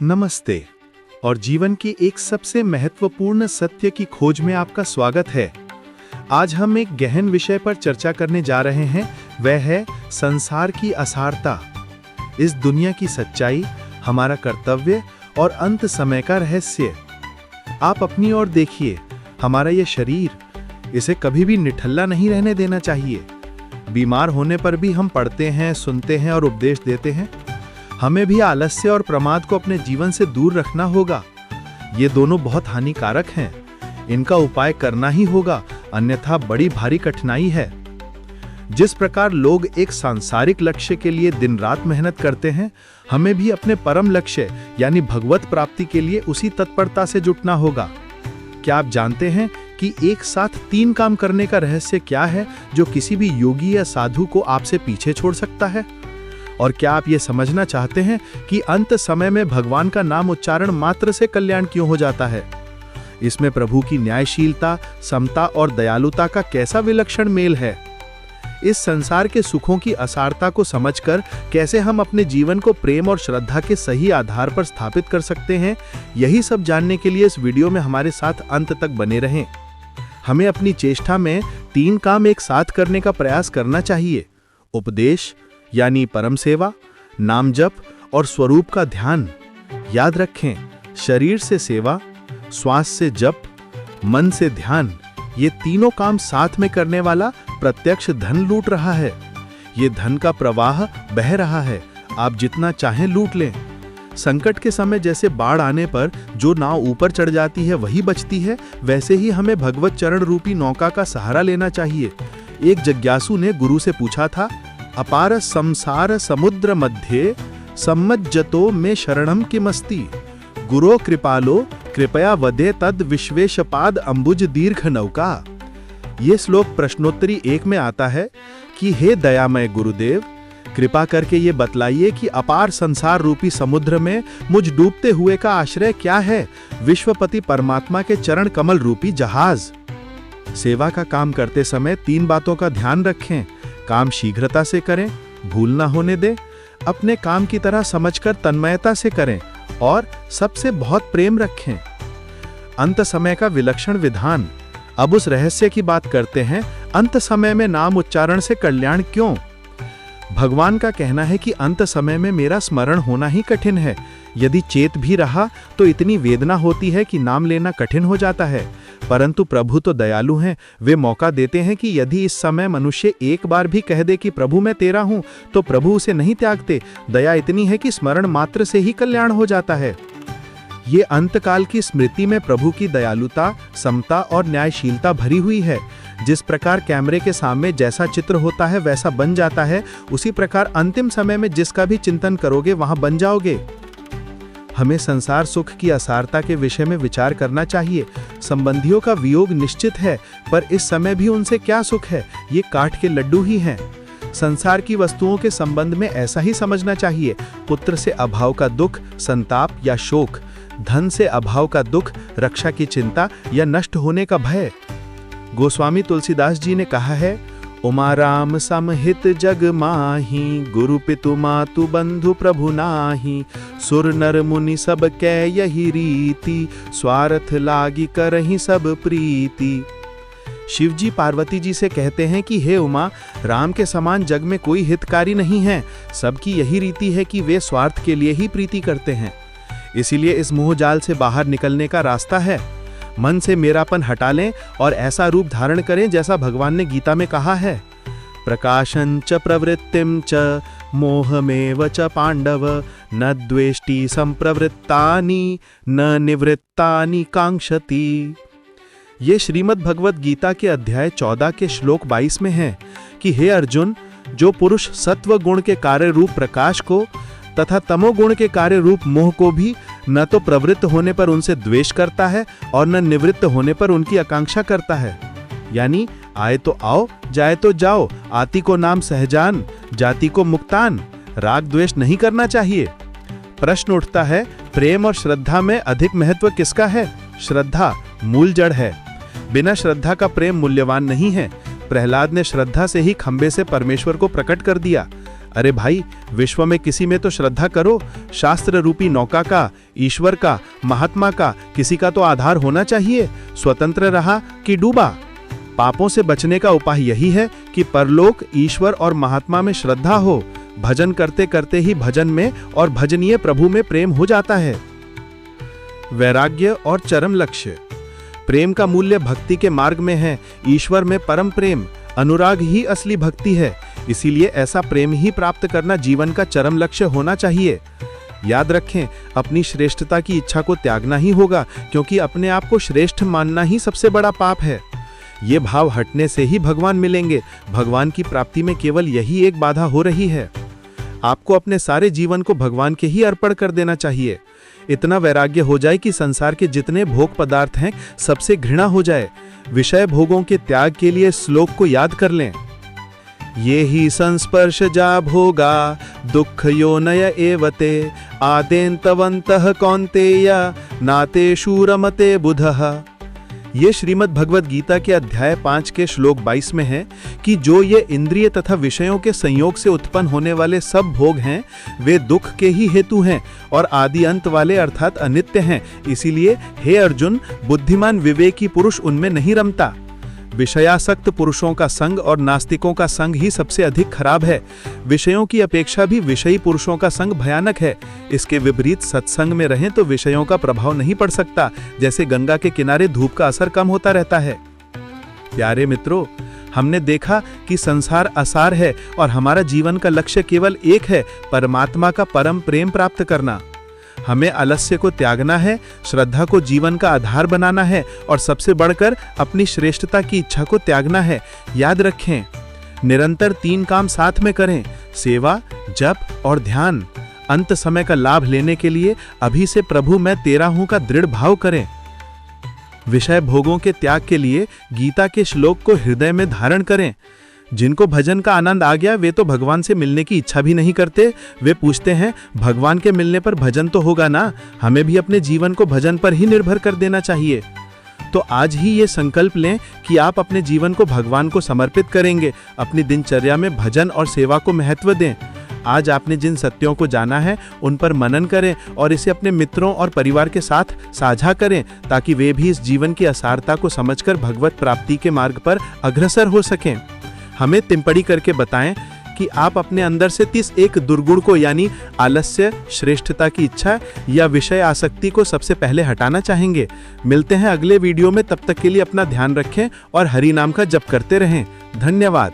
नमस्ते और जीवन की एक सबसे महत्वपूर्ण सत्य की खोज में आपका स्वागत है। आज हम एक गहन विषय पर चर्चा करने जा रहे हैं, वह है संसार की असारता, इस दुनिया की सच्चाई, हमारा कर्तव्य और अंत समय का रहस्य। आप अपनी ओर देखिए, हमारा ये शरीर, इसे कभी भी निठल्ला नहीं रहने देना चाहिए। बीमार होने पर भी हम पढ़ते हैं, सुनते हैं और उपदेश देते हैं। हमें भी आलस्य और प्रमाद को अपने जीवन से दूर रखना होगा। ये दोनों बहुत हानिकारक हैं। इनका उपाय करना ही होगा, अन्यथा बड़ी भारी कठिनाई है। जिस प्रकार लोग एक सांसारिक लक्ष्य के लिए दिन रात मेहनत करते हैं, हमें भी अपने परम लक्ष्य यानी भगवत प्राप्ति के लिए उसी तत्परता से जुटना होगा। क्या आप जानते हैं कि एक साथ 3 काम करने का रहस्य क्या है, जो किसी भी योगी या साधु को आपसे पीछे छोड़ सकता है? और क्या आप ये समझना चाहते हैं कि अंत समय में भगवान का नाम उच्चारण मात्र से कल्याण क्यों हो जाता है? इसमें प्रभु की न्यायशीलता, समता और दयालुता का कैसा विलक्षण मेल है। इस संसार के सुखों की असारता को समझकर कैसे हम अपने जीवन को प्रेम और श्रद्धा के सही आधार पर स्थापित कर सकते हैं, यही सब जानने के लिए इस वीडियो में हमारे साथ अंत तक बने रहें। हमें अपनी चेष्टा में 3 काम एक साथ करने का प्रयास करना चाहिए: उपदेश यानी परम सेवा, नाम जप और स्वरूप का ध्यान। याद रखें, शरीर से सेवा, श्वास से जप, मन से ध्यान, ये तीनों काम साथ में करने वाला प्रत्यक्ष धन लूट रहा है। ये धन का प्रवाह बह रहा है, आप जितना चाहें लूट लें। संकट के समय जैसे बाढ़ आने पर जो नाव ऊपर चढ़ जाती है वही बचती है, वैसे ही हमें भगवत चरण रूपी नौका का सहारा लेना चाहिए। एक जिज्ञासु ने गुरु से पूछा था, अपार संसार समुद्र मध्ये सम्मज्जतो में शरणम किमस्ति, गुरो कृपालो कृपया वदे तद विश्वेशपाद अंबुज दीर्घ नौका। ये श्लोक प्रश्नोत्तरी 1 में आता है कि हे दयामय गुरुदेव, कृपा करके ये बतलाइए कि अपार संसार रूपी समुद्र में मुझ डूबते हुए का आश्रय क्या है? विश्वपति परमात्मा के चरण कमल रूपी जहाज। सेवा का काम करते समय 3 बातों का ध्यान रखें। काम शीघ्रता से करें, भूल ना होने दें, अपने काम की तरह समझकर तन्मयता से करें और सबसे बहुत प्रेम रखें। अंत समय का विलक्षण विधान। अब उस रहस्य की बात करते हैं, अंत समय में नाम उच्चारण से कल्याण क्यों? भगवान का कहना है कि अंत समय में मेरा स्मरण होना ही कठिन है। यदि चेत भी रहा तो इतनी वेदना होती है कि नाम लेना कठिन हो जाता है। परंतु प्रभु तो दयालु हैं, वे मौका देते हैं कि यदि इस समय मनुष्य एक बार भी कह दे कि प्रभु मैं तेरा हूं, तो प्रभु उसे नहीं त्यागते। दया इतनी है कि स्मरण मात्र से ही कल्याण हो जाता है। ये अंतकाल की स्मृति में प्रभु की दयालुता, समता और न्यायशीलता भरी हुई है। जिस प्रकार कैमरे के सामने जैसा चित्र होता है वैसा बन जाता है, उसी प्रकार अंतिम समय में जिसका भी चिंतन करोगे वहां बन जाओगे। हमें संसार सुख की असारता के विषय में विचार करना चाहिए। संबंधियों का वियोग निश्चित है, पर इस समय भी उनसे क्या सुख है? ये काठ के लड्डू ही हैं। संसार की वस्तुओं के संबंध में ऐसा ही समझना चाहिए। पुत्र से अभाव का दुख, संताप या शोक, धन से अभाव का दुख, रक्षा की चिंता या नष्ट होने का भय। गोस्वामी तुलसीदास जी ने कहा है, उमा राम समहित जग माही, गुरु पितु मातु बंधु प्रभु नाही, सुर नर मुनि सब कै यही रीति, स्वार्थ लागी करहि सब प्रीति। शिवजी पार्वती जी से कहते हैं कि हे उमा, राम के समान जग में कोई हितकारी नहीं है। सबकी यही रीति है कि वे स्वार्थ के लिए ही प्रीति करते हैं। इसीलिए इस मोह जाल से बाहर निकलने का रास्ता है। मन से मेरापन हटा लें और ऐसा रूप धारण करें जैसा भगवान ने गीता में कहा है, प्रकाशं च प्रवृत्तिं च मोहमेव च पांडव, न द्वेष्टि संप्रवृत्तानि न निवृत्तानि कांक्षति। ये श्रीमद् भगवत गीता के अध्याय 14 के श्लोक 22 में है कि हे अर्जुन, जो पुरुष सत्व गुण के कार्य रूप प्रकाश को तथा तमोगुण के कार्य रूप मोह को भी न तो प्रवृत्त होने पर उनसे द्वेष करता है और न निवृत्त होने पर उनकी आकांक्षा करता है। यानी आए तो आओ, जाए तो जाओ, आती को नाम सहजान, जाति को मुक्तान। राग द्वेष नहीं करना चाहिए। प्रश्न उठता है, प्रेम और श्रद्धा में अधिक महत्व किसका है? श्रद्धा मूल जड़ है। बिना श्रद्धा का प्रेम मूल्यवान नहीं है। प्रहलाद ने श्रद्धा से ही खंबे से परमेश्वर को प्रकट कर दिया। अरे भाई, विश्व में किसी में तो श्रद्धा करो। शास्त्र रूपी नौका का, ईश्वर का, महात्मा का किसी का तो आधार होना चाहिए। स्वतंत्र रहा कि डूबा। पापों से बचने का उपाय यही है कि परलोक, ईश्वर और महात्मा में श्रद्धा हो। भजन करते करते ही भजन में और भजनीय प्रभु में प्रेम हो जाता है। वैराग्य और चरम लक्ष्य। प्रेम का मूल्य भक्ति के मार्ग में है। ईश्वर में परम प्रेम, अनुराग ही असली भक्ति है। इसीलिए ऐसा प्रेम ही प्राप्त करना जीवन का चरम लक्ष्य होना चाहिए। याद रखें, अपनी श्रेष्ठता की इच्छा को त्यागना ही होगा, क्योंकि अपने आप को श्रेष्ठ मानना ही सबसे बड़ा पाप है। ये भाव हटने से ही भगवान मिलेंगे। भगवान की प्राप्ति में केवल यही एक बाधा हो रही है। आपको अपने सारे जीवन को भगवान के ही अर्पण कर देना चाहिए। इतना वैराग्य हो जाए कि संसार के जितने भोग पदार्थ हैं सबसे घृणा हो जाए। विषय भोगों के त्याग के लिए श्लोक को याद कर लें। ये ही संस्पर्श जा भोगा दुख योनय एवते आदेन्तवन्तः कौन्तेय नाते शूरमते बुधः। ये श्रीमद् भगवद गीता के अध्याय 5 के श्लोक 22 में है कि जो ये इंद्रिय तथा विषयों के संयोग से उत्पन्न होने वाले सब भोग हैं वे दुख के ही हेतु हैं और आदि अंत वाले अर्थात अनित्य हैं। इसीलिए हे अर्जुन, बुद्धिमान विवेकी पुरुष उनमें नहीं रमता। विषयासक्त पुरुषों का संग और नास्तिकों का संग ही सबसे अधिक खराब है। विषयों की अपेक्षा भी विषयी पुरुषों का संग भयानक है। इसके विपरीत सत्संग में रहें तो विषयों का प्रभाव नहीं पड़ सकता। जैसे गंगा के किनारे धूप का असर कम होता रहता है। प्यारे मित्रों, हमने देखा कि संसार असार है और हमारा जीवन का लक्ष्य केवल एक है, परमात्मा का परम प्रेम प्राप्त करना। हमें आलस्य को त्यागना है, श्रद्धा को जीवन का आधार बनाना है और सबसे बढ़कर अपनी श्रेष्ठता की इच्छा को त्यागना है। याद रखें, निरंतर 3 काम साथ में करें, सेवा, जप और ध्यान। अंत समय का लाभ लेने के लिए अभी से प्रभु मैं तेरा हूं का दृढ़ भाव करें। विषय भोगों के त्याग के लिए गीता के श्लोक को हृदय में धारण करें। जिनको भजन का आनंद आ गया वे तो भगवान से मिलने की इच्छा भी नहीं करते। वे पूछते हैं, भगवान के मिलने पर भजन तो होगा ना? हमें भी अपने जीवन को भजन पर ही निर्भर कर देना चाहिए। तो आज ही ये संकल्प लें कि आप अपने जीवन को भगवान को समर्पित करेंगे। अपनी दिनचर्या में भजन और सेवा को महत्व दें। आज आपने जिन सत्यों को जाना है उन पर मनन करें और इसे अपने मित्रों और परिवार के साथ साझा करें, ताकि वे भी इस जीवन की असारता को समझकर भगवत प्राप्ति के मार्ग पर अग्रसर हो सकें। हमें टिप्पणी करके बताएं कि आप अपने अंदर से 31 दुर्गुण को, यानी आलस्य, श्रेष्ठता की इच्छा या विषय आसक्ति को सबसे पहले हटाना चाहेंगे। मिलते हैं अगले वीडियो में। तब तक के लिए अपना ध्यान रखें और हरि नाम का जप करते रहें। धन्यवाद।